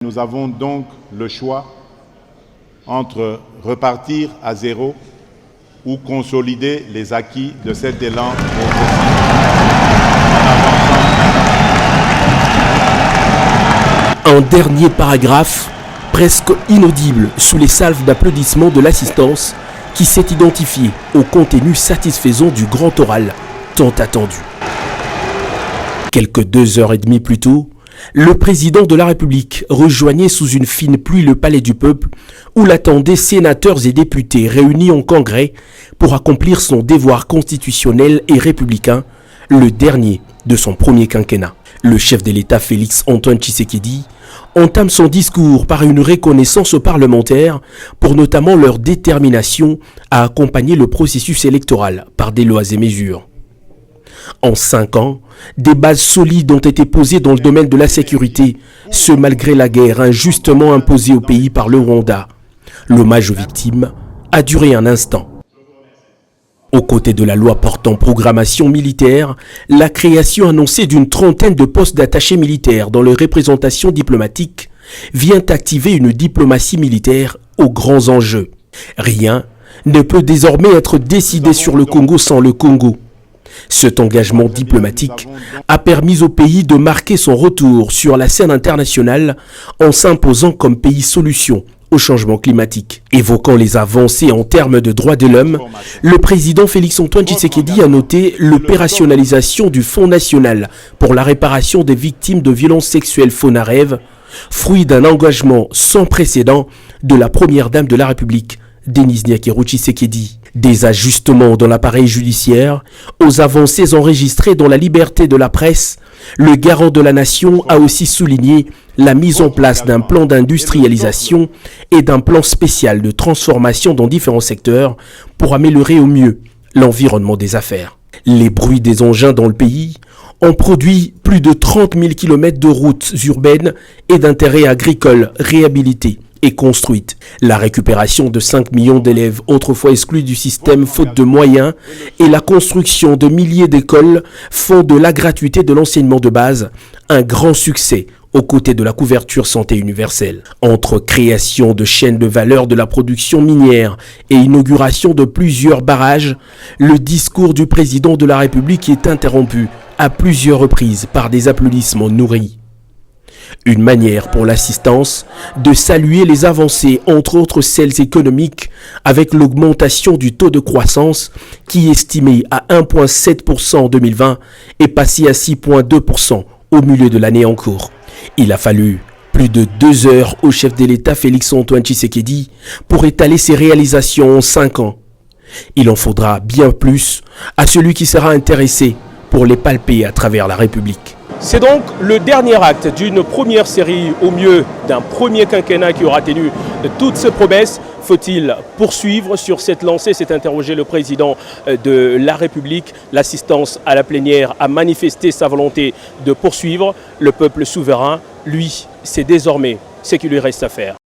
Nous avons donc le choix entre repartir à zéro ou consolider les acquis de cet élan Un dernier paragraphe, presque inaudible sous les salves d'applaudissements de l'assistance, qui s'est identifié au contenu satisfaisant du grand oral tant attendu. Quelques 2h30 plus tôt, le président de la République rejoignait sous une fine pluie le palais du peuple où l'attendaient sénateurs et députés réunis en congrès pour accomplir son devoir constitutionnel et républicain, le dernier de son premier quinquennat. Le chef de l'État Félix Antoine Tshisekedi entame son discours par une reconnaissance aux parlementaires pour notamment leur détermination à accompagner le processus électoral par des lois et mesures. En 5 ans, des bases solides ont été posées dans le domaine de la sécurité, ce malgré la guerre injustement imposée au pays par le Rwanda. L'hommage aux victimes a duré un instant. Aux côtés de la loi portant programmation militaire, la création annoncée d'une 30aine de postes d'attachés militaires dans les représentations diplomatiques vient activer une diplomatie militaire aux grands enjeux. Rien ne peut désormais être décidé sur le Congo sans le Congo. Cet engagement diplomatique a permis au pays de marquer son retour sur la scène internationale en s'imposant comme pays solution au changement climatique. Évoquant les avancées en termes de droits de l'homme, le président Félix Antoine Tshisekedi a noté l'opérationnalisation du Fonds national pour la réparation des victimes de violences sexuelles FONAREV, fruit d'un engagement sans précédent de la première dame de la République, Denise Nyakero Tshisekedi. Des ajustements dans l'appareil judiciaire, aux avancées enregistrées dans la liberté de la presse, le garant de la nation a aussi souligné la mise en place d'un plan d'industrialisation et d'un plan spécial de transformation dans différents secteurs pour améliorer au mieux l'environnement des affaires. Les bruits des engins dans le pays ont produit plus de 30 000 km de routes urbaines et d'intérêt agricole réhabilités et construite. La récupération de 5 millions d'élèves autrefois exclus du système faute de moyens et la construction de milliers d'écoles font de la gratuité de l'enseignement de base un grand succès aux côtés de la couverture santé universelle. Entre création de chaînes de valeur de la production minière et inauguration de plusieurs barrages, le discours du président de la République est interrompu à plusieurs reprises par des applaudissements nourris. Une manière pour l'assistance de saluer les avancées, entre autres celles économiques, avec l'augmentation du taux de croissance qui, estimé à 1,7% en 2020, est passé à 6,2% au milieu de l'année en cours. Il a fallu plus de 2 heures au chef de l'État Félix Antoine Tshisekedi pour étaler ses réalisations en 5 ans. Il en faudra bien plus à celui qui sera intéressé pour les palper à travers la République. C'est donc le dernier acte d'une première série, au mieux d'un premier quinquennat qui aura tenu toutes ses promesses. Faut-il poursuivre sur cette lancée? S'est interrogé le président de la République. L'assistance à la plénière a manifesté sa volonté de poursuivre. Le peuple souverain, lui, c'est désormais ce qu'il lui reste à faire.